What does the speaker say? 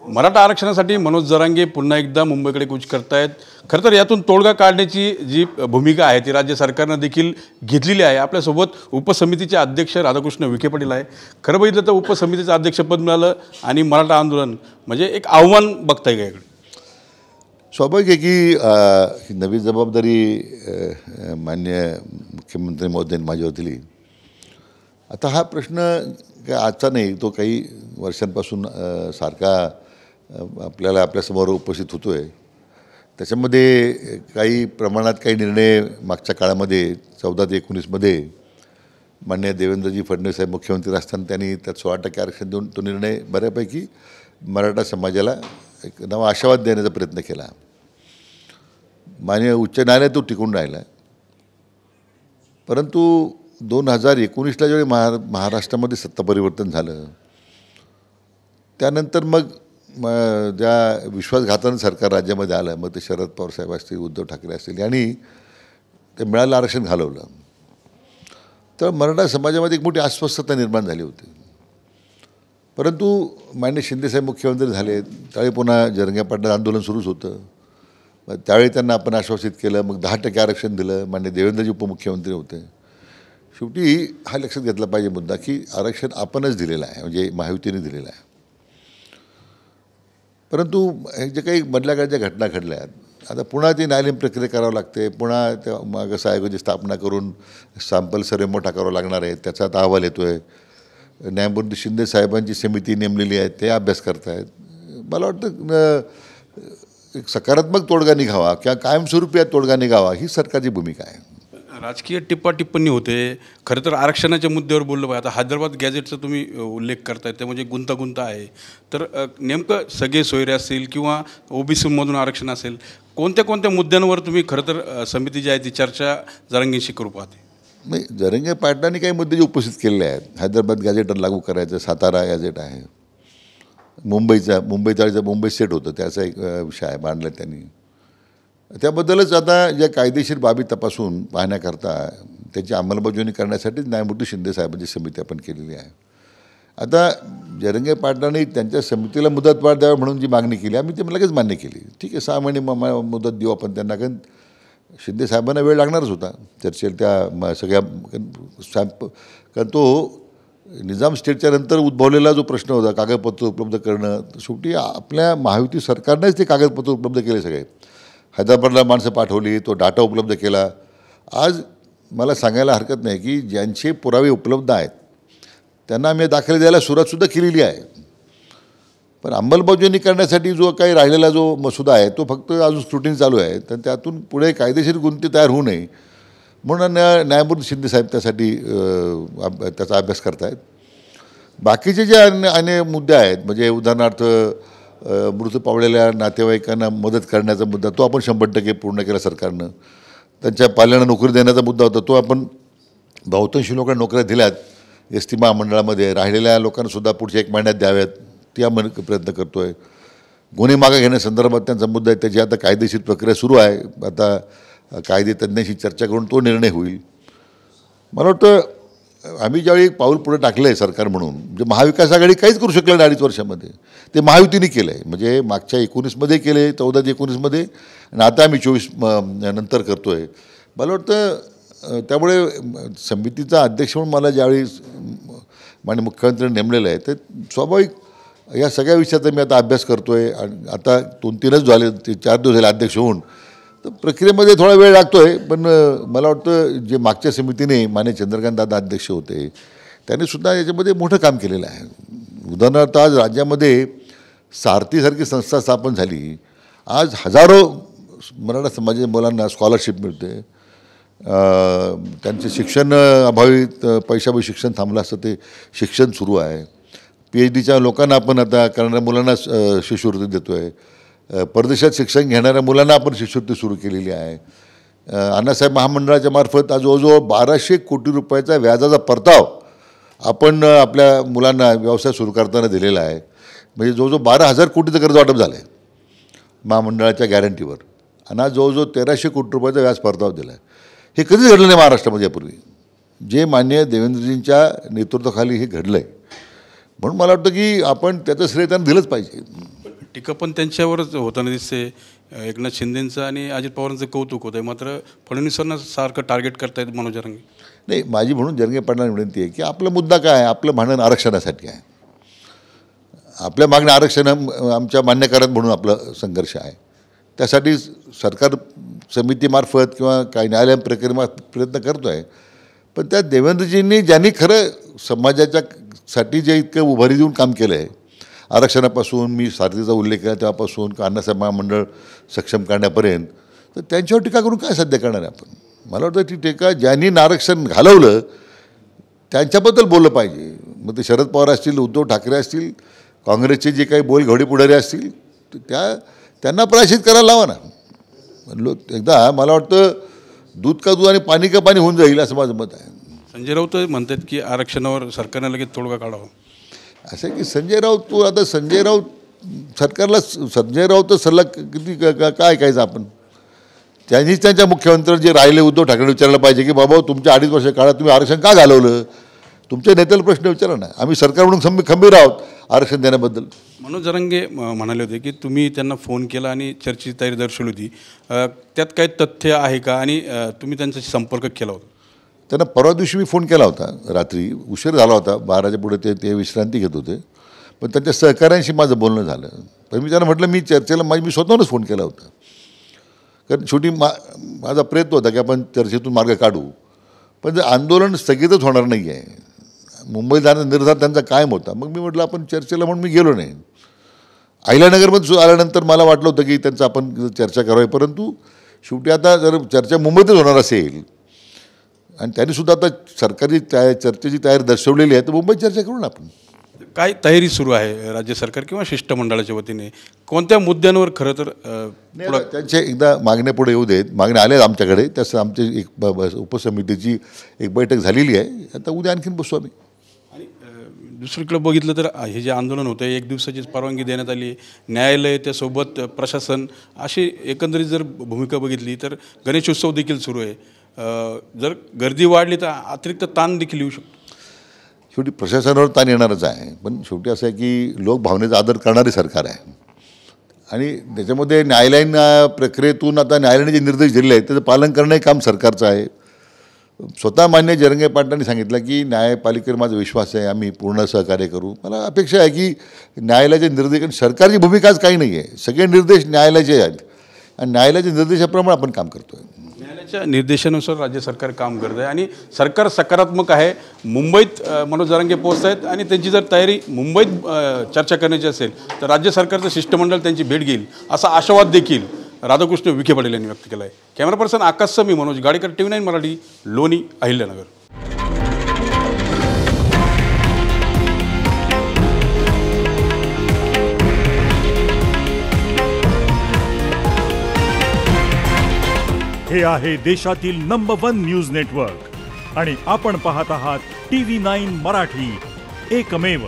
मराठा आरक्षणासाठी मनोज जरांगे पुन्हा एकदा मुंबईकडे कूच करतायत। खरं तर यातून तोडगा काढण्याची जी भूमिका आहे ती राज्य सरकारनं देखील घेतलेली आहे। आपल्यासोबत उपसमितीचे अध्यक्ष राधाकृष्ण विखे पाटील आहे। खरं बघितलं तर उपसमितीचं अध्यक्षपद मिळालं आणि मराठा आंदोलन म्हणजे एक आव्हान बघताय का याकडे? स्वाभाविक आहे की नवी जबाबदारी माननीय मुख्यमंत्री महोदयांनी माझ्यावर दिली। आता हा प्रश्न काय आजचा नाही, तो काही वर्षांपासून सारखा आपल्याला आपल्यासमोर उपस्थित होतो आहे। त्याच्यामध्ये काही प्रमाणात काही निर्णय मागच्या काळामध्ये 14 ते 19मध्ये माननीय देवेंद्रजी फडणवीस साहेब मुख्यमंत्री असताना त्यांनी त्यात 16% आरक्षण देऊन तो निर्णय बऱ्यापैकी मराठा समाजाला एक नवा आशावाद देण्याचा प्रयत्न केला। माननीय उच्च न्यायालय तो टिकून राहिला, परंतु 2019ला ज्यावेळी महाराष्ट्रामध्ये सत्ता परिवर्तन झालं त्यानंतर मग ज्या विश्वासघातानं सरकार राज्यामध्ये आलं, मग ते शरद पवार साहेब असतील, उद्धव ठाकरे असतील यांनी ते मिळालं आरक्षण घालवलं, तर मराठा समाजामध्ये एक मोठी अस्वस्थता निर्माण झाली होती। परंतु माननीय शिंदेसाहेब मुख्यमंत्री झाले त्यावेळी पुन्हा जरंगे पाटील आंदोलन सुरूच होतं। त्यावेळी त्यांना आपण आश्वासित केलं, मग 10% आरक्षण दिलं। माननीय देवेंद्रजी उपमुख्यमंत्री होते। शेवटी हा लक्षात घेतला पाहिजे मुद्दा की आरक्षण आपणच दिलेलं आहे, म्हणजे महायुतीने दिलेलं आहे। परंतु हे जे काही मधल्या काळच्या घटना घडल्या आहेत, आता पुन्हा ती न्यायालयीन प्रक्रिया करावं लागते, पुन्हा त्या मागास आयोगाची स्थापना करून सॅम्पल सर्वे मोठा करावा लागणार आहे, त्याचा आता अहवाल येतो आहे। न्यायमूर्ती शिंदे साहेबांची समिती नेमलेली आहे, ते अभ्यास करत आहेत। मला वाटतं एक सकारात्मक तोडगा निघावा किंवा कायमस्वरूपी तोडगा निघावा ही सरकारची भूमिका आहे। राजकीय टिप्पणी होते। खरं तर आरक्षणाच्या मुद्द्यावर बोललं पाहिजे। आता हैदराबाद गॅझेटचा तुम्ही उल्लेख करताय ते म्हणजे गुंतागुंत आहे, तर नेमकं सगळे सोयरे असतील किंवा ओबीसीमधून आरक्षण असेल, कोणत्या मुद्द्यांवर तुम्ही खरं तर समिती जी आहे ती चर्चा जरांगेंशी करू पाहते? नाही, जरंगे पाटलांनी काही मुद्दे उपस्थित केलेले आहेत। हैदराबाद गॅझेट लागू करायचं, सातारा गॅझेट आहे, मुंबई सेट होतं त्याचा एक विषय आहे मांडला त्यांनी। त्याबद्दलच आता ज्या कायदेशीर बाबी तपासून पाहण्याकरता त्याची अंमलबजावणी करण्यासाठी न्यायमूर्ती शिंदे साहेबांची समिती आपण केलेली आहे। आता जरंगे पाटलांनी त्यांच्या समितीला मुदतवाढ द्यावी म्हणून जी मागणी केली आम्ही ते लगेच मान्य केली। ठीक आहे, 6 महिने मुदत देऊ आपण त्यांना, कारण शिंदे साहेबांना वेळ लागणारच होता चर्चेला त्या सगळ्या कारण तो निजाम स्टेटच्या नंतर उद्भवलेला जो प्रश्न होता कागदपत्र उपलब्ध करणं, शेवटी आपल्या महायुती सरकारनेच ते कागदपत्र उपलब्ध केले सगळे। हैदराबादला माणसं पाठवली, तो डाटा उपलब्ध केला। आज मला सांगायला हरकत नाही की ज्यांचे पुरावे उपलब्ध आहेत त्यांना आम्ही दाखले द्यायला सुरुवातसुद्धा केलेली आहे, पण अंमलबजावणी करण्यासाठी जो काही राहिलेला जो मसुदा आहे तो फक्त अजून स्क्रुटिनी चालू आहे। तर त्यातून पुढे कायदेशीर गुंती तयार होऊ नये म्हणून न्यायमूर्ती शिंदे साहेब त्यासाठी त्याचा अभ्यास करत आहेत। बाकीचे जे अन्य मुद्दे आहेत, म्हणजे उदाहरणार्थ मृत पावलेल्या नातेवाईकांना मदत करण्याचा मुद्दा तो आपण 100% पूर्ण केला सरकारनं। त्यांच्या पाल्यांना नोकरी देण्याचा मुद्दा होता, तो आपण बहुतांशी लोकांना नोकऱ्या दिल्यात एस टी महामंडळामध्ये। राहिलेल्या लोकांनासुद्धा पुढच्या 1 महिन्यात द्याव्यात ती आपण प्रयत्न करतो आहे। गुन्हे मागे घेण्यासंदर्भात त्यांचा मुद्दा आहे, त्याची आता कायदेशीर प्रक्रिया सुरू आहे। आता कायदे तज्ज्ञांशी चर्चा करून तो निर्णय होईल। मला वाटतं आम्ही ज्यावेळी पाऊल पुढे टाकलं आहे सरकार म्हणून, म्हणजे महाविकास आघाडी काहीच करू शकलं नाही 2.5 वर्षामध्ये, ते महायुतीने केलं आहे। म्हणजे मागच्या 19मध्ये केले, 14 ते 19मध्ये, आणि आता आम्ही 24 नंतर करतो आहे। मला वाटतं त्यामुळे समितीचा अध्यक्ष म्हणून मला ज्यावेळी माननीय मुख्यमंत्र्यांनी नेमलेलं आहे, तर स्वाभाविक या सगळ्या विषयाचा मी आता अभ्यास करतो आहे। आणि आता 2-3च झाले, 4 दिवस झाले अध्यक्ष होऊन, तर प्रक्रियेमध्ये थोडा वेळ लागतो आहे। पण मला वाटतं जे मागच्या समितीने माननीय चंद्रकांत दादा अध्यक्ष होते त्यांनीसुद्धा याच्यामध्ये मोठं काम केलेलं आहे। उदाहरणार्थ आज राज्यामध्ये सारथीसारखी संस्था स्थापन झाली, आज हजारो मराठा समाजाच्या मुलांना स्कॉलरशिप मिळते। त्यांचे शिक्षण अभावी पैशाभावी शिक्षण थांबलं असतं, ते शिक्षण सुरू आहे। PhDच्या लोकांना आपण आता करणाऱ्या मुलांना शिष्यवृत्ती देतो आहे। परदेशात शिक्षण घेणाऱ्या मुलांना आपण शिष्यवृत्ती सुरू केलेली आहे। अण्णासाहेब महामंडळाच्या मार्फत आज जवळजवळ 1200 कोटी रुपयाचा व्याजाचा परताव आपण आपल्या मुलांना व्यवसाय सुरू करताना दिलेला आहे। म्हणजे जवळजवळ 12,000 कोटीचं कर्ज वाटप झालं आहे महामंडळाच्या गॅरंटीवर, आणि आज जवळजवळ 1300 कोटी रुपयाचा व्याज परतावा दिला आहे। हे कधीच घडलं नाही महाराष्ट्रामध्ये यापूर्वी, जे माननीय देवेंद्रजींच्या नेतृत्वाखाली हे घडलं आहे। म्हणून मला वाटतं की आपण त्याचं श्रेय त्यांना दिलंच पाहिजे। टीका पण त्यांच्यावरच होताना दिसते. एकनाथ शिंदेंचं आणि अजित पवारांचं कौतुक होतं आहे, मात्र फडणवीसांना सारखं टार्गेट करतायत मनोज जरांगे. नाही, माझी म्हणून जरांगे पाटलांना विनंती आहे की आपला मुद्दा काय आहे? आपलं भांडण आरक्षणासाठी आहे. आपल्या मागण्या आरक्षण आमच्या मान्य करत म्हणून आपला संघर्ष आहे. त्यासाठी सरकार समितीमार्फत किंवा काही न्यायालयीन प्रक्रियेमार्फत प्रयत्न करतो आहे. पण त्या देवेंद्रजींनी ज्यांनी खरं समाजाच्यासाठी जे इतकं उभारी देऊन काम केलं आहे, आरक्षणापासून मी सारथीचा उल्लेख केला तेव्हापासून किंवा अण्णासाहेब महामंडळ सक्षम करण्यापर्यंत, तर त्यांच्यावर टीका करून काय साध्य करणार आहे आपण? मला वाटतं ती टीका ज्यांनी आरक्षण घालवलं त्यांच्याबद्दल बोललं पाहिजे. मग ते शरद पवार असतील, उद्धव ठाकरे असतील, काँग्रेसचे जे काही घोडे पुढारी असतील, तर त्यांना प्रायश्चित करायला लावा ना. एकदा मला वाटतं दूध का दूध आणि पाणी का पाणी होऊन जाईल असं माझं मत आहे. संजय राऊत म्हणतात की आरक्षणावर सरकारने लगेच तोडगा काढावा. असं की संजय राऊत सरकारला संजय राऊत सल्ला किती काय ऐकायचं आपण? त्यांनीच त्यांच्या मुख्यमंत्र्यांना जे राहिले उद्धव ठाकरे विचारलं पाहिजे की बाबा तुमच्या 2.5 वर्ष काळात तुम्ही आरक्षण का घालवलं? तुमच्या नेत्याला प्रश्न विचारा ना. आम्ही सरकार म्हणून खंबीर आहोत आरक्षण देण्याबद्दल. मनोज जरांगे म्हणाले होते की तुम्ही त्यांना फोन केला आणि चर्चेची तयारी दर्शवली होती. त्यात काही तथ्य आहे का आणि तुम्ही त्यांच्याशी संपर्क केला होता? त्यांना परवा दिवशी मी फोन केला होता. रात्री उशीर झाला होता, 12च्या पुढे ते विश्रांती घेत होते. पण त्यांच्या सहकाऱ्यांशी माझं बोलणं झालं. पण मी त्यांना म्हटलं मी चर्चेला मी स्वतःहूनच फोन केला होता. कारण शेवटी माझा प्रयत्न होता की आपण चर्चेतून मार्ग काढू. पण जर आंदोलन स्थगितच होणार नाही आहे, मुंबईत जाण्याचा निर्धार त्यांचा कायम होता. मग मी म्हटलं आपण चर्चेला म्हणून मी गेलो नाही. अहिल्यानगरमध्ये आल्यानंतर मला वाटलं होतं की त्यांचं आपण चर्चा करावी. परंतु शेवटी आता जर चर्चा मुंबईतच होणार असेल आणि त्यांनीसुद्धा आता सरकारी चर्चेची तयारी दर्शवलेली आहे, तर मुंबईत चर्चा करू ना आपण. काय तयारी सुरू आहे राज्य सरकार किंवा शिष्टमंडळाच्या वतीने? कोणत्या मुद्द्यांवर खरं तर त्यांचे एकदा मागण्या पुढे येऊ देत. मागण्या आल्या आमच्याकडे, तसं आमची एक उपसमितीची एक बैठक झालेली आहे. आता उद्या आणखीन बसू आम्ही. आणि दुसरीकडे बघितलं तर हे जे आंदोलन होतं 1 दिवसाचीच परवानगी देण्यात आली, न्यायालय त्यासोबत प्रशासन अशी एकंदरीत जर भूमिका बघितली तर गणेशोत्सव देखील सुरू आहे. जर गर्दी वाढली तर अतिरिक्त ताण देखील येऊ शकतो. शेवटी प्रशासनावर ताण येणारच आहे. पण शेवटी असं आहे की लोक भावनेचा आदर करणारे सरकार आहे आणि त्याच्यामध्ये न्यायालयीन प्रक्रियेतून आता न्यायालयाने जे निर्देश दिले आहेत त्याचं पालन करणंही काम सरकारचं आहे. स्वतः मान्य जरांगे पाटलांनी सांगितलं की न्यायपालिकेवर माझा विश्वास आहे, आम्ही पूर्ण सहकार्य करू. मला अपेक्षा आहे की न्यायालयाचे निर्देश, कारण सरकारची भूमिकाच काही नाही आहे, सगळे निर्देश न्यायालयाचे आहेत आणि न्यायालयाच्या निर्देशाप्रमाणे आपण काम करतो आहे. न्यायालयाच्या निर्देशानुसार राज्य सरकार काम करत आहे आणि सरकार सकारात्मक आहे. मुंबईत मनोज जरांगे पोहोचत आहेत आणि त्यांची जर तयारी मुंबईत चर्चा करण्याची असेल तर राज्य सरकारचं शिष्टमंडळ त्यांची भेट घेईल असा आशावाद देखील राधाकृष्ण विखे पाटील यांनी व्यक्त केला आहे. कॅमेरा पर्सन आकाशसह मी मनोज गाडेकर, TV9 मराठी, लोणी, अहिल्यानगर. हे आहे देशातील नंबर 1 न्यूज नेटवर्क आणि आपण पाहत आहात TV9 मराठी, एकमेव.